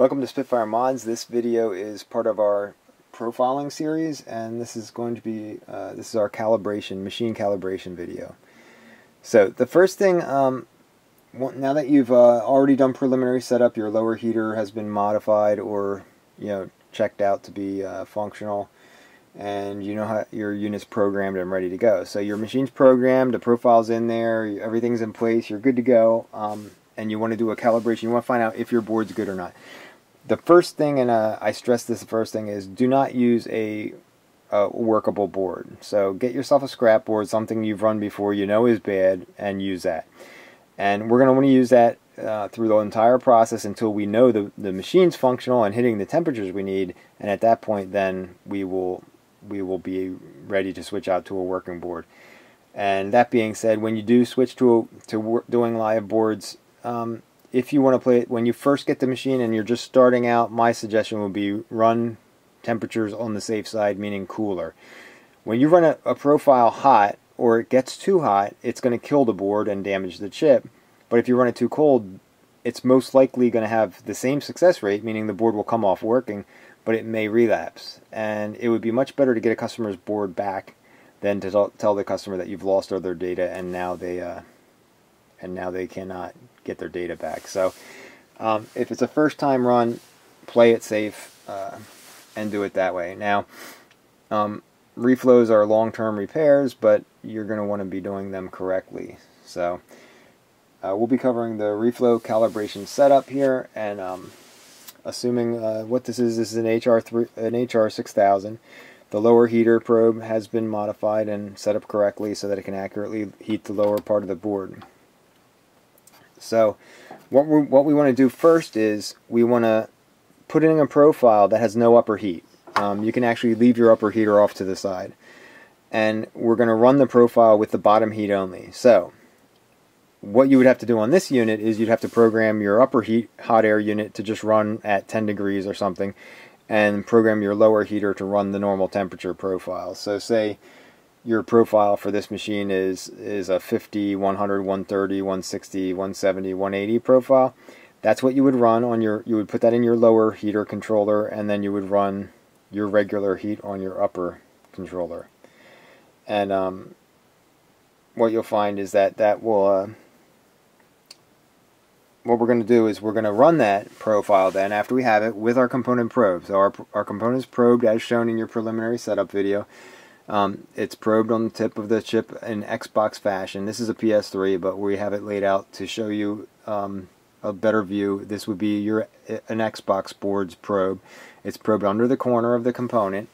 Welcome to Spitfire Mods. This video is part of our profiling series, and this is going to be this is our machine calibration video. So the first thing, now that you've already done preliminary setup, your lower heater has been modified or checked out to be functional, and you know how your unit's programmed and ready to go. So your machine's programmed, the profile's in there, everything's in place, you're good to go. And you want to do a calibration, you want to find out if your board's good or not. The first thing, and I stress this, the first thing is do not use a workable board. So get yourself a scrap board, something you've run before, you know is bad, and use that. And we're going to want to use that through the entire process until we know the machine's functional and hitting the temperatures we need, and at that point then we will be ready to switch out to a working board. And that being said, when you do switch to doing live boards, if you want to play it when you first get the machine and you're just starting out, my suggestion would be run temperatures on the safe side, meaning cooler. When you run a profile hot or it gets too hot, it's going to kill the board and damage the chip. But if you run it too cold, it's most likely going to have the same success rate, meaning the board will come off working, but it may relapse. And it would be much better to get a customer's board back than to tell the customer that you've lost all their data and now they cannot get their data back. So if it's a first time run, play it safe and do it that way. Now reflows are long-term repairs, but you're going to want to be doing them correctly. So we'll be covering the reflow calibration setup here, and assuming what this is an HR6000. The lower heater probe has been modified and set up correctly so that it can accurately heat the lower part of the board. So what we want to do first is we want to put in a profile that has no upper heat. You can actually leave your upper heater off to the side. And we're going to run the profile with the bottom heat only. So what you would have to do on this unit is you'd have to program your upper heat hot air unit to just run at 10 degrees or something, and program your lower heater to run the normal temperature profile. So say your profile for this machine is a 50, 100, 130, 160, 170, 180 profile. That's what you would run on you would put that in your lower heater controller, and then you would run your regular heat on your upper controller. And what you'll find is that will what we're going to do is we're going to run that profile then after we have it with our component probe. So our component's probed as shown in your preliminary setup video. It's probed on the tip of the chip in Xbox fashion. This is a PS3, but we have it laid out to show you a better view. This would be an Xbox board's probe. It's probed under the corner of the component,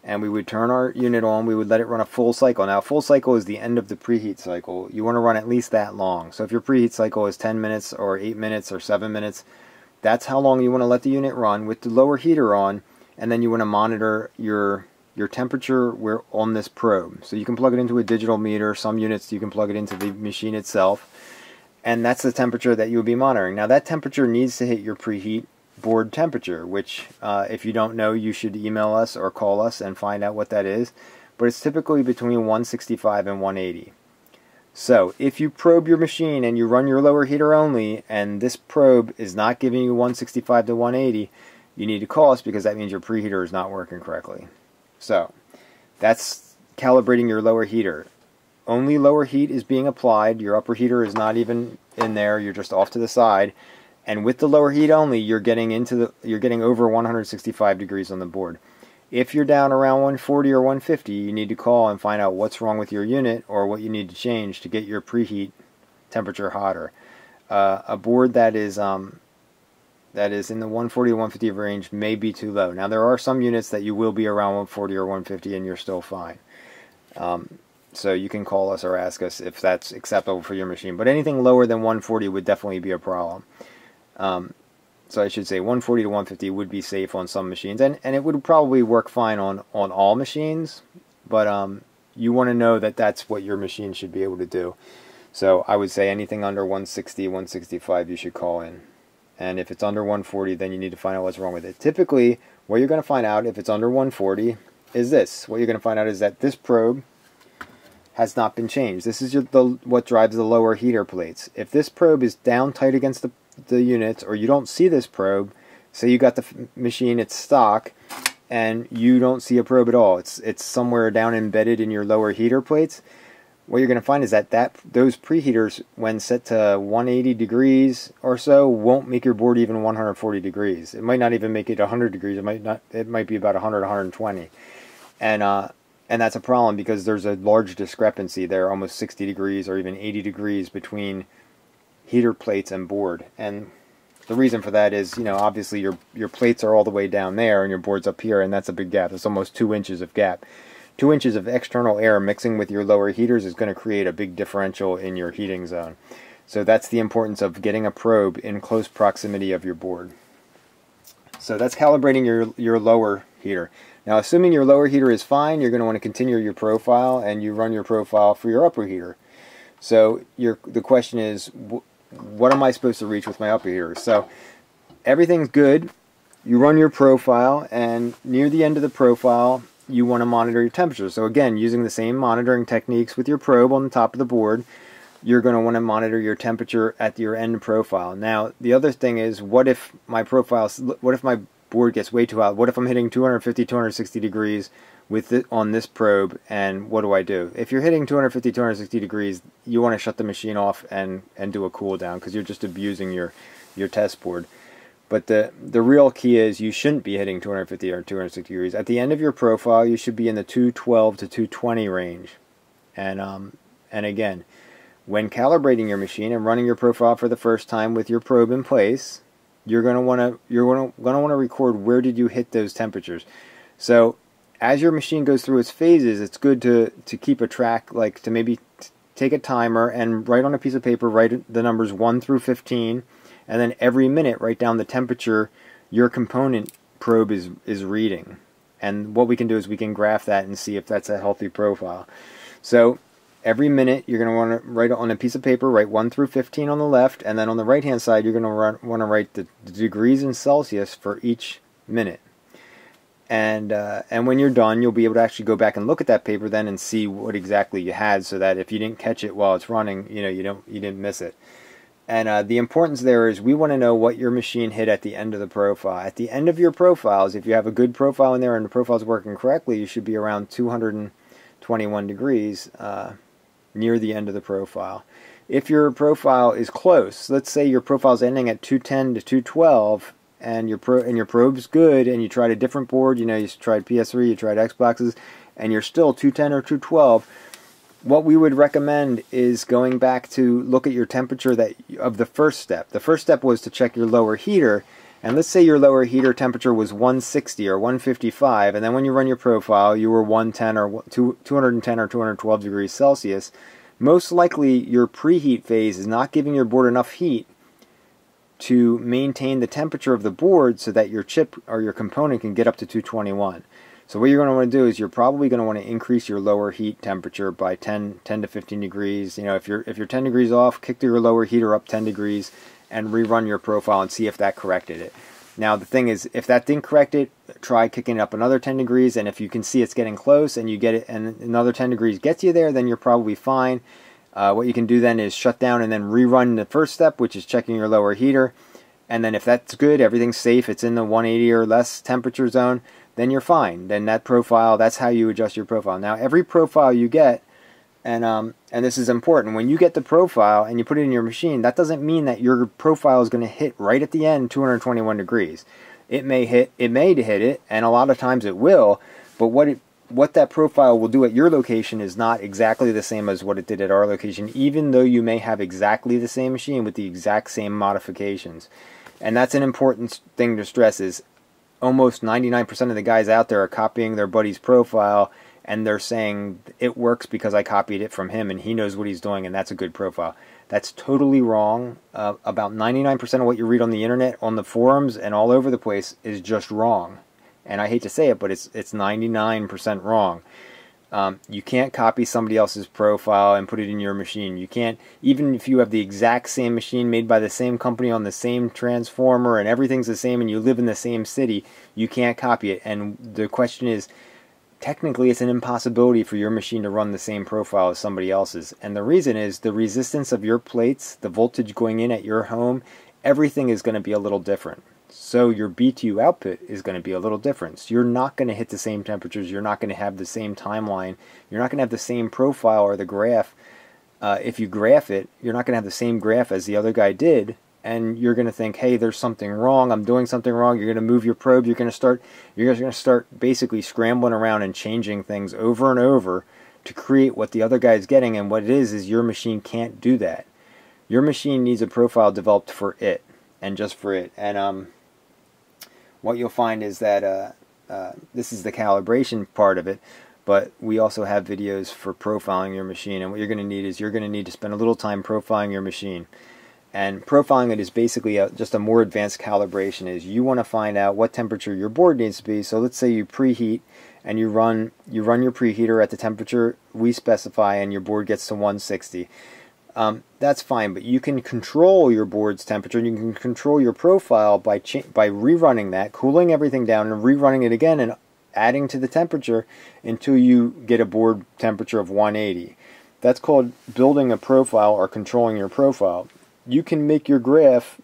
and we would turn our unit on. We would let it run a full cycle. Now, a full cycle is the end of the preheat cycle. You want to run at least that long. So if your preheat cycle is 10 minutes or 8 minutes or 7 minutes, that's how long you want to let the unit run with the lower heater on, and then you want to monitor your temperature on this probe. So you can plug it into a digital meter. Some units you can plug it into the machine itself, and that's the temperature that you will be monitoring. Now that temperature needs to hit your preheat board temperature, which if you don't know, you should email us or call us and find out what that is, but it's typically between 165 and 180. So if you probe your machine and you run your lower heater only and this probe is not giving you 165 to 180, you need to call us, because that means your preheater is not working correctly. So that's calibrating your lower heater. Only lower heat is being applied. Your upper heater is not even in there. You're just off to the side. And with the lower heat only, you're getting over 165 degrees on the board. If you're down around 140 or 150, you need to call and find out what's wrong with your unit or what you need to change to get your preheat temperature hotter. A board that is in the 140 to 150 range may be too low. Now there are some units that you will be around 140 or 150 and you're still fine. So you can call us or ask us if that's acceptable for your machine. But anything lower than 140 would definitely be a problem. So I should say 140 to 150 would be safe on some machines, and it would probably work fine on all machines, but you want to know that that's what your machine should be able to do. So I would say anything under 160, 165 you should call in. And if it's under 140, then you need to find out what's wrong with it. Typically, what you're going to find out if it's under 140 is this. What you're going to find out is that this probe has not been changed. This is what drives the lower heater plates. If this probe is down tight against the units, or you don't see this probe, Say you got the machine, it's stock, and you don't see a probe at all. It's somewhere down embedded in your lower heater plates. What you're going to find is that those preheaters, when set to 180 degrees or so, won't make your board even 140 degrees. It might not even make it 100 degrees. It might be about 100, 120. And that's a problem because there's a large discrepancy there, almost 60 degrees or even 80 degrees between heater plates and board. And the reason for that is, obviously your plates are all the way down there and your board's up here, and that's a big gap. It's almost 2 inches of gap. 2 inches of external air mixing with your lower heaters is going to create a big differential in your heating zone. So that's the importance of getting a probe in close proximity of your board. So that's calibrating your lower heater. Now, assuming your lower heater is fine, you're going to want to continue your profile, and you run your profile for your upper heater. So the question is, what am I supposed to reach with my upper heater? So everything's good. You run your profile, and near the end of the profile, you want to monitor your temperature. So again, using the same monitoring techniques with your probe on the top of the board, you're going to want to monitor your temperature at your end profile. Now, the other thing is, what if my board gets way too hot? What if I'm hitting 250, 260 degrees on this probe, and what do? If you're hitting 250, 260 degrees, you want to shut the machine off and do a cool down, because you're just abusing your test board. But the real key is you shouldn't be hitting 250 or 260 degrees. At the end of your profile, you should be in the 212 to 220 range. And again, when calibrating your machine and running your profile for the first time with your probe in place, you're going to want to record where did you hit those temperatures. So as your machine goes through its phases, it's good to keep a track, like to maybe take a timer and write on a piece of paper, write the numbers 1 through 15. And then every minute write down the temperature your component probe is reading. And what we can do is we can graph that and see if that's a healthy profile. So every minute you're going to want to write on a piece of paper, write 1 through 15 on the left, and then on the right hand side you're going to want to write the degrees in Celsius for each minute. And when you're done, you'll be able to actually go back and look at that paper then and see what exactly you had, so that if you didn't catch it while it's running, you didn't miss it. And the importance there is we want to know what your machine hit at the end of the profile. At the end of your profiles, if you have a good profile in there and the profile is working correctly, you should be around 221 degrees near the end of the profile. If your profile is close, let's say your profile is ending at 210 to 212, and your probe's good, and you tried a different board, you tried PS3, you tried Xboxes, and you're still 210 or 212. What we would recommend is going back to look at your temperature of the first step. The first step was to check your lower heater, and let's say your lower heater temperature was 160 or 155, and then when you run your profile you were 110 or 210 or 212 degrees Celsius. Most likely your preheat phase is not giving your board enough heat to maintain the temperature of the board so that your chip or your component can get up to 221. So what you're going to want to do is you're probably going to want to increase your lower heat temperature by 10 to 15 degrees. If you're 10 degrees off, kick your lower heater up 10 degrees and rerun your profile and see if that corrected it. Now the thing is, if that didn't correct it, try kicking it up another 10 degrees, and if you can see it's getting close and you get it and another 10 degrees gets you there, then you're probably fine. What you can do then is shut down and then rerun the first step, which is checking your lower heater. And then if that's good, everything's safe, it's in the 180 or less temperature zone, then you're fine. Then that profile, that's how you adjust your profile. Now every profile you get, and this is important, when you get the profile and you put it in your machine, that doesn't mean that your profile is going to hit right at the end 221 degrees. It may hit it, and a lot of times it will, but what that profile will do at your location is not exactly the same as what it did at our location, even though you may have exactly the same machine with the exact same modifications. And that's an important thing to stress, is almost 99% of the guys out there are copying their buddy's profile, and they're saying it works because I copied it from him and he knows what he's doing and that's a good profile. That's totally wrong. About 99% of what you read on the internet, on the forums, and all over the place is just wrong. And I hate to say it, but it's 99% wrong. You can't copy somebody else's profile and put it in your machine. You can't, even if you have the exact same machine made by the same company on the same transformer and everything's the same and you live in the same city, you can't copy it. And the question is, technically it's an impossibility for your machine to run the same profile as somebody else's. And the reason is the resistance of your plates, the voltage going in at your home, everything is going to be a little different. So your BTU output is going to be a little different. So you're not going to hit the same temperatures. You're not going to have the same timeline. You're not going to have the same profile or the graph. If you graph it, you're not going to have the same graph as the other guy did. And you're going to think, hey, there's something wrong. I'm doing something wrong. You're going to move your probe. You're going to start basically scrambling around and changing things over and over to create what the other guy is getting. And what it is your machine can't do that. Your machine needs a profile developed for it and just for it. And what you'll find is that this is the calibration part of it, but we also have videos for profiling your machine. And what you're going to need is you're going to need to spend a little time profiling your machine. And profiling it is basically just a more advanced calibration. Is you want to find out what temperature your board needs to be. So let's say you preheat and you run your preheater at the temperature we specify, and your board gets to 160. That's fine, but you can control your board's temperature, and you can control your profile by rerunning that, cooling everything down, and rerunning it again, and adding to the temperature until you get a board temperature of 180. That's called building a profile or controlling your profile. You can make your graph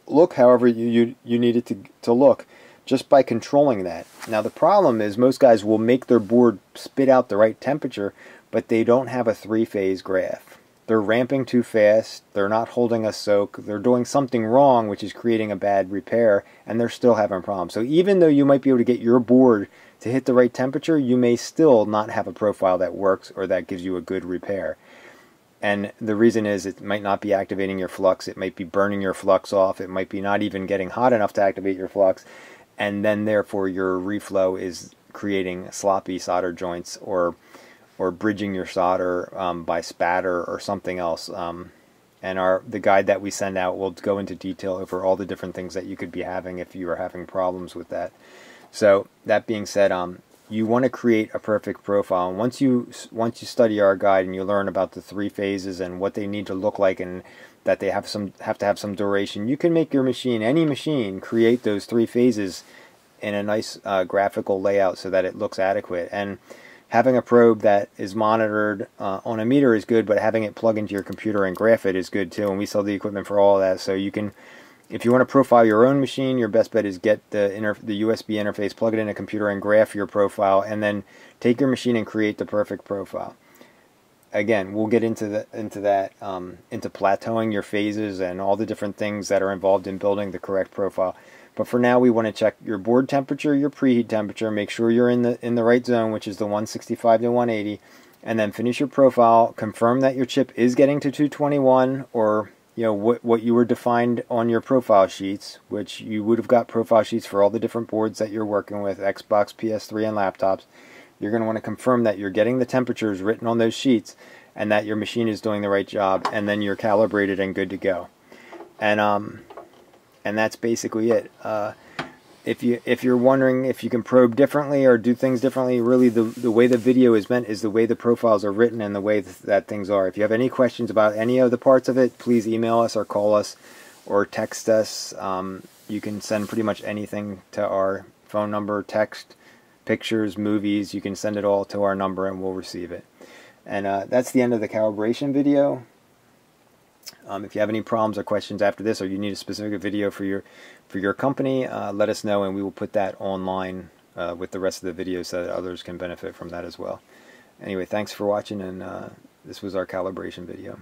look however you need it to look just by controlling that. Now the problem is most guys will make their board spit out the right temperature, but they don't have a three-phase graph. They're ramping too fast, they're not holding a soak, they're doing something wrong which is creating a bad repair, and they're still having problems. So even though you might be able to get your board to hit the right temperature, you may still not have a profile that works or that gives you a good repair. And the reason is it might not be activating your flux, it might be burning your flux off, it might be not even getting hot enough to activate your flux, and then therefore your reflow is creating sloppy solder joints or bridging your solder by spatter or something else. And the guide that we send out will go into detail over all the different things that you could be having if you are having problems with that. So that being said, you want to create a perfect profile. And once you study our guide and you learn about the three phases and what they need to look like, and that they have to have some duration, you can make your machine, any machine, create those three phases in a nice graphical layout so that it looks adequate. And having a probe that is monitored on a meter is good, but having it plug into your computer and graph it is good too. And we sell the equipment for all of that. So you can, if you want to profile your own machine, your best bet is get the USB interface, plug it in a computer, and graph your profile, and then take your machine and create the perfect profile. Again, we'll get into plateauing your phases and all the different things that are involved in building the correct profile. But for now, we want to check your board temperature, your preheat temperature, make sure you're in the right zone, which is the 165 to 180, and then finish your profile. Confirm that your chip is getting to 221, or what you were defined on your profile sheets, which you would have got profile sheets for all the different boards that you're working with, Xbox, PS3, and laptops. You're going to want to confirm that you're getting the temperatures written on those sheets and that your machine is doing the right job, and then you're calibrated and good to go. And that's basically it. If you're wondering if you can probe differently or do things differently, really the way the video is meant is the way the profiles are written and the way that things are. If you have any questions about any of the parts of it, please email us or call us or text us. You can send pretty much anything to our phone number, text, pictures, movies. You can send it all to our number and we'll receive it. And that's the end of the calibration video. If you have any problems or questions after this, or you need a specific video for your company, let us know, and we will put that online with the rest of the videos so that others can benefit from that as well. Anyway, thanks for watching, and this was our calibration video.